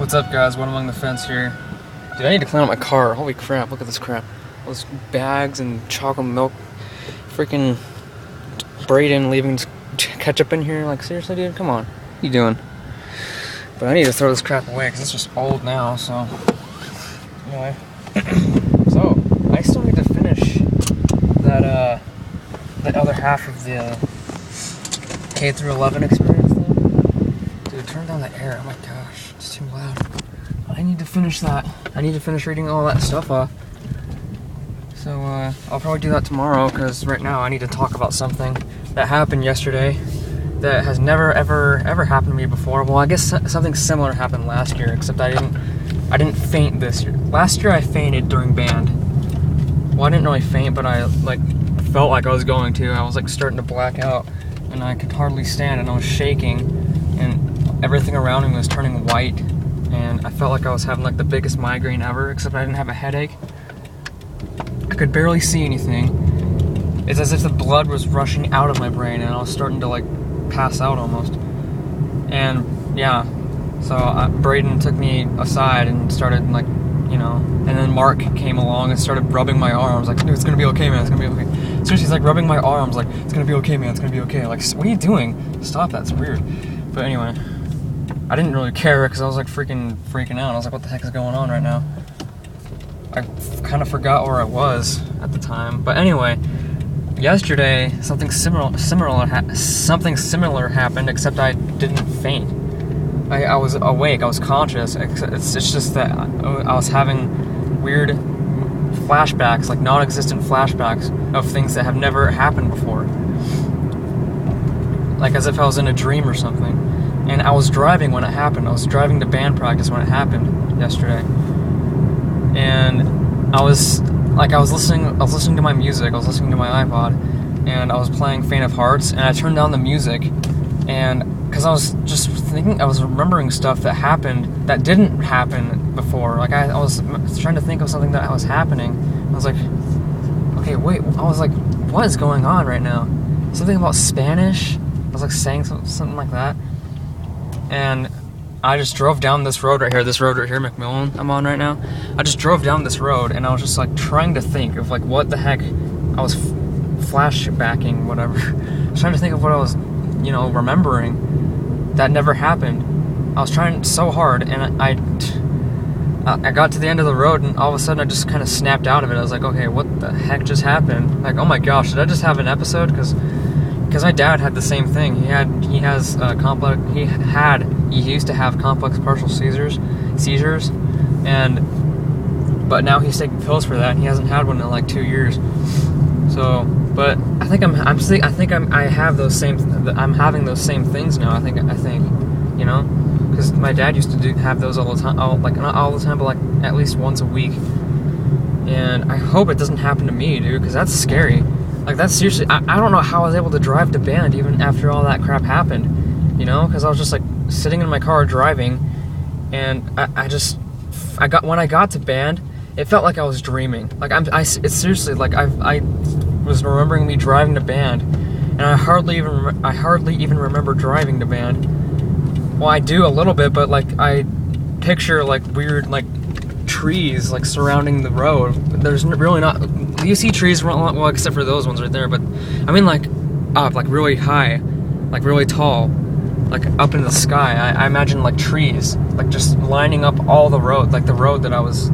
What's up, guys? One Among the Fence here. Dude, I need to clean out my car. Holy crap, look at this crap. All those bags and chocolate milk. Freaking Braden leaving ketchup in here. Like, seriously, dude? Come on. What are you doing? But I need to throw this crap away because it's just old now, so. Anyway. So, I still need to finish that other half of the K through 11 experience thing. Dude, turn down the air. Oh my gosh, it's too loud. I need to finish that. I need to finish reading all that stuff off. So, I'll probably do that tomorrow, because right now I need to talk about something that happened yesterday that has never, ever happened to me before. Well, I guess something similar happened last year, except I didn't faint this year. Last year I fainted during band. Well, I didn't really faint, but I, felt like I was going to. I was, starting to black out, and I could hardly stand, and I was shaking, and everything around me was turning white, and I felt like I was having, the biggest migraine ever, except I didn't have a headache. I could barely see anything. It's as if the blood was rushing out of my brain, and I was starting to, pass out almost. And, yeah, so Braden took me aside and started, and then Mark came along and started rubbing my arms, dude, it's gonna be okay, man, it's gonna be okay. Seriously, he's, rubbing my arms, it's gonna be okay, man, it's gonna be okay. What are you doing? Stop that, it's weird. But anyway, I didn't really care, because I was, freaking out. I was like, what the heck is going on right now? I kind of forgot where I was at the time. But anyway, yesterday, something similar happened, except I didn't faint. I was awake, I was conscious. It's just that I was having weird flashbacks, non-existent flashbacks of things that have never happened before. As if I was in a dream or something. And I was driving when it happened. I was driving to band practice when it happened yesterday. And I was listening to my music, I was listening to my iPod, and I was playing Faint of Hearts, and I turned down the music, and because I was just thinking, I was remembering stuff that happened that didn't happen before. I was trying to think of something that was happening. I was like, okay, wait. I was like, what is going on right now? Something about Spanish. I was saying something like that. And I just drove down this road right here, McMillan, I'm on right now. I just drove down this road, and I was just trying to think of what the heck I was flashbacking, whatever. I was trying to think of what I was, remembering that never happened. I was trying so hard, and I got to the end of the road, and all of a sudden I just kind of snapped out of it. I was like, okay, what the heck just happened? Oh my gosh, did I just have an episode? Because my dad had the same thing. He used to have complex partial seizures, but now he's taking pills for that, and he hasn't had one in 2 years. So, but I think I'm having those same things now. I think, because my dad used to have those all the time, not all the time, but at least once a week. And I hope it doesn't happen to me, dude, because that's scary. That's seriously, I don't know how I was able to drive to band even after all that crap happened, because I was just sitting in my car driving, and when I got to band, it felt like I was dreaming. It's seriously, I was remembering me driving to band, and I hardly even remember driving to band. Well, I do a little bit, but I picture weird trees surrounding the road. There's really not. You see trees, well, except for those ones right there, but I mean up, really high, really tall, up in the sky. I imagine trees, just lining up all the road, the roads that I was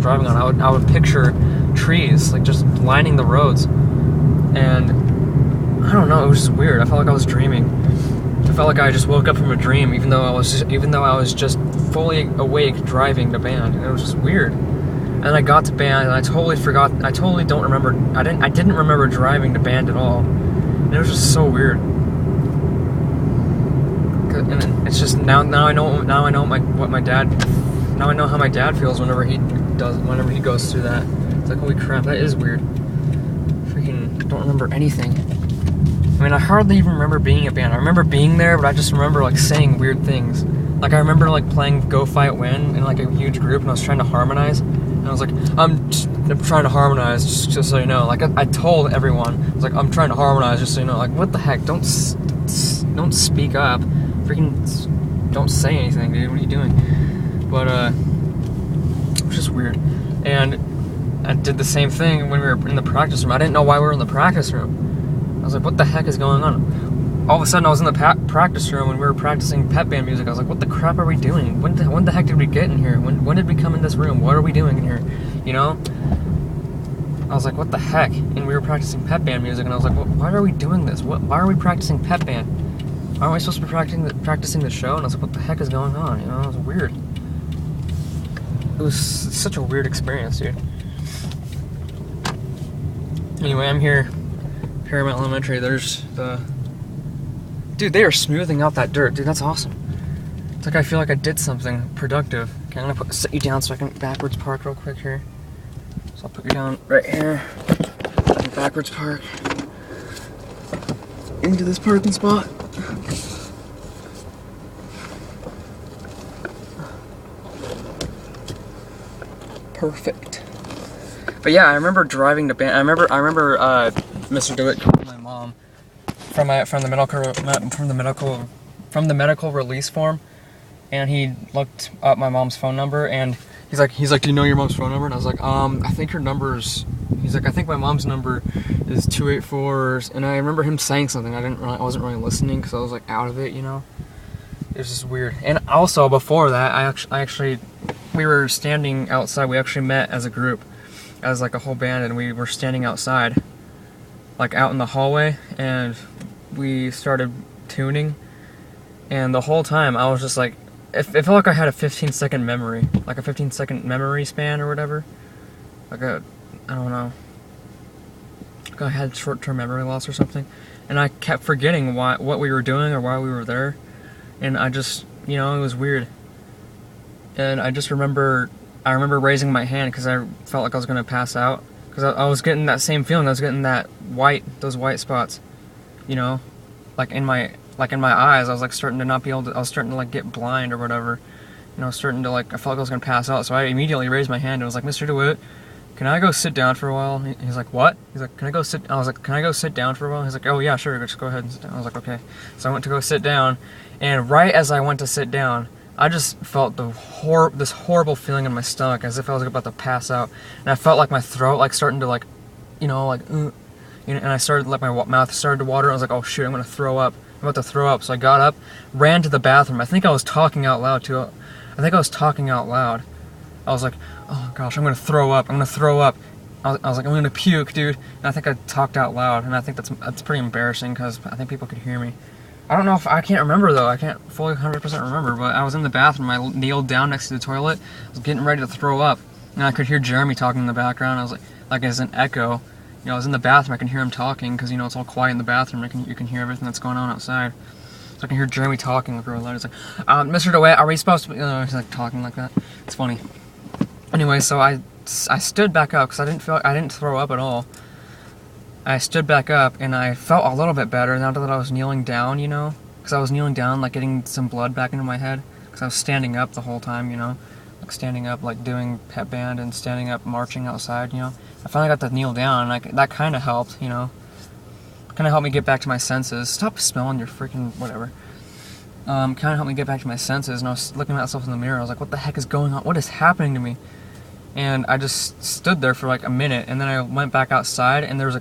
driving on. I would picture trees, just lining the roads, and I don't know, it was just weird. I felt like I was dreaming. I felt like I just woke up from a dream, even though I was just fully awake driving to band, and it was just weird. And I got to band, and I totally don't remember. I didn't remember driving to band at all, and it was just so weird. And it's just now I know what my dad. Now I know how my dad feels whenever he goes through that. It's holy crap, that is weird. Freaking don't remember anything. I mean, I hardly even remember being at band. I remember being there, but I just remember saying weird things. I remember playing Go Fight Win in a huge group, and I was trying to harmonize. And I was I'm trying to harmonize, just so you know. I told everyone, I was I'm trying to harmonize, just so you know. What the heck? Don't speak up. Freaking don't say anything, dude. What are you doing? But it was just weird. And I did the same thing when we were in the practice room. I didn't know why we were in the practice room. I was like, what the heck is going on? All of a sudden, I was in the practice room and we were practicing pep band music. I was like, what the crap are we doing? When the heck did we get in here? When did we come in this room? What are we doing in here? You know? I was like, what the heck? And we were practicing pep band music, and I was like, well, why are we doing this? Why are we practicing pep band? Aren't we supposed to be practicing the show? And I was like, what the heck is going on? You know, it was weird. It was such a weird experience, dude. Anyway, I'm here, Paramount Elementary. There's the... Dude, they are smoothing out that dirt. Dude, that's awesome. It's like I feel like I did something productive. Okay, I'm gonna sit you down so I can backwards park real quick here. So I'll put you down right here. Backwards park. Into this parking spot. Perfect. But yeah, I remember driving to band. I remember Mr. DeWitt called my mom from the medical release form, and he looked up my mom's phone number, and he's like, do you know your mom's phone number? And I was like, I think her number's. He's like, I think my mom's number is 284, and I remember him saying something. I wasn't really listening because I was like out of it, you know. It was just weird. And also before that, I actually we were standing outside. We actually met as a group, as like a whole band, and we were standing outside, like out in the hallway, and we started tuning. And the whole time I was just like, it felt like I had a 15-second memory, like a 15-second memory span or whatever. Like I don't know. Like I had short-term memory loss or something, and I kept forgetting what we were doing or why we were there, and I just, you know, it was weird. And I remember raising my hand because I felt like I was gonna pass out, because I was getting that same feeling. I was getting those white spots, you know, like in my eyes. I was like starting to not be able to. I was starting to like get blind or whatever, you know, starting to like. I felt like I was gonna pass out. So I immediately raised my hand and was like, Mr. DeWitt, can I go sit down for a while? He's like, what? He's like, can I go sit? I was like, can I go sit down for a while? He's like, oh yeah, sure, just go ahead and sit down. I was like, okay. So I went to go sit down, and right as I went to sit down, I just felt this horrible feeling in my stomach, as if I was about to pass out, and I felt like my throat like starting to like, you know, like, you know, and I started like my mouth started to water. And I was like, oh shoot, I'm gonna throw up. I'm about to throw up. So I got up, ran to the bathroom. I think I was talking out loud too. I was like, oh gosh, I'm gonna throw up. I was like, I'm gonna puke, dude. And I think I talked out loud, and I think that's pretty embarrassing because I think people could hear me. I don't know if I can't remember though. I can't fully 100% remember, but I was in the bathroom. I kneeled down next to the toilet. I was getting ready to throw up, and I could hear Jeremy talking in the background. I was like as an echo. You know, I was in the bathroom. I can hear him talking because, you know, it's all quiet in the bathroom. You can hear everything that's going on outside. So I can hear Jeremy talking like real loud. He's like, Mr. DeWitt, are we supposed to be... he's like talking like that. It's funny. Anyway, so I stood back up because I didn't throw up at all. I stood back up and I felt a little bit better now that I was kneeling down, you know, because I was kneeling down, like getting some blood back into my head, because I was standing up the whole time, you know, like standing up, like doing pep band and standing up, marching outside, you know. I finally got to kneel down, and that kind of helped, you know, kind of helped me get back to my senses. Stop smelling your freaking whatever. Kind of helped me get back to my senses, and I was looking at myself in the mirror. I was like, what the heck is going on? What is happening to me? And I just stood there for like a minute, and then I went back outside, and there was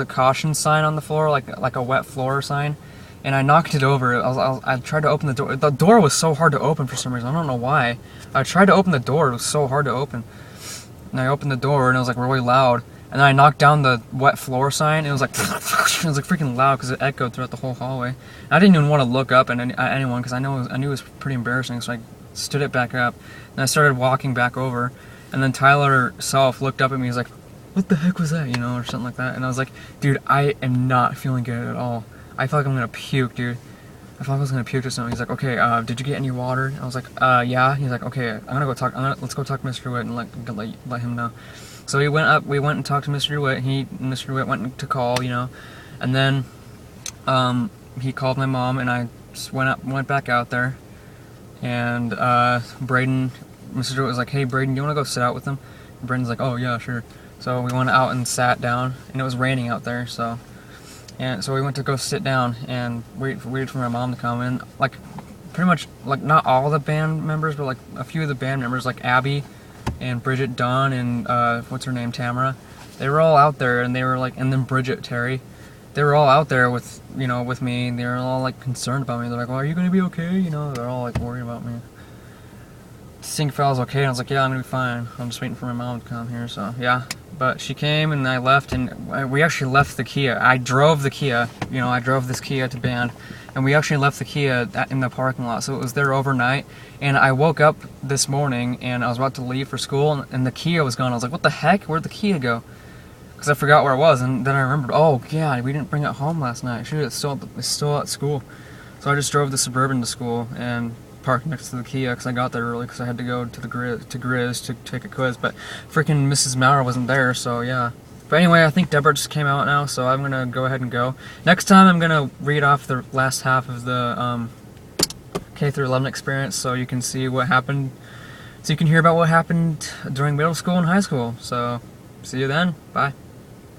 a caution sign on the floor, like a wet floor sign, and I knocked it over. I tried to open the door. The door was so hard to open for some reason. I don't know why. I tried to open the door. It was so hard to open. And I opened the door, and it was like really loud. And then I knocked down the wet floor sign, and it was like it was like freaking loud because it echoed throughout the whole hallway. And I didn't even want to look up at anyone because I knew it was pretty embarrassing. So I stood it back up, and I started walking back over. And then Tyler Self looked up at me. He's like, what the heck was that, you know, or something like that. And I was like, dude, I am not feeling good at all. I feel like I'm gonna puke, dude. I felt like I was gonna puke or something. He's like, okay, did you get any water? I was like, yeah. He's like, okay, let's go talk to Mr. DeWitt and let him know. So we went and talked to Mr. DeWitt. Mr. DeWitt went to call, you know, and then he called my mom, and I just went back out there, and Braden, Mr. DeWitt was like, hey, Braden, you wanna go sit out with him? And Braden's like, oh yeah, sure. So we went out and sat down, and it was raining out there, so we went to go sit down and wait for my mom to come in. Like pretty much, like, not all the band members, but like a few of the band members, like Abby and Bridget Dunn and what's her name, Tamara. They were all out there, and they were like, and then Bridget Terry. They were all out there with, you know, with me, and they were all like concerned about me. They're like, well, are you gonna be okay? You know, they're all like worried about me. Seeing if I was okay, and I was like, yeah, I'm gonna be fine. I'm just waiting for my mom to come here, so yeah. But she came, and I left, and we actually left the Kia. I drove the Kia, you know, I drove this Kia to band, and we actually left the Kia in the parking lot, so it was there overnight. And I woke up this morning, and I was about to leave for school, and the Kia was gone. I was like, what the heck? Where'd the Kia go? Because I forgot where it was, and then I remembered, oh yeah, we didn't bring it home last night. Shoot, it's still at school. So I just drove the Suburban to school and parked next to the Kia because I got there early because I had to go to the Grizz to take a quiz. But freaking Mrs. Maurer wasn't there, so yeah. But anyway, I think Deborah just came out now, so I'm gonna go ahead and go. Next time, I'm gonna read off the last half of the K through 11 experience, so you can see what happened. So you can hear about what happened during middle school and high school. So see you then. Bye.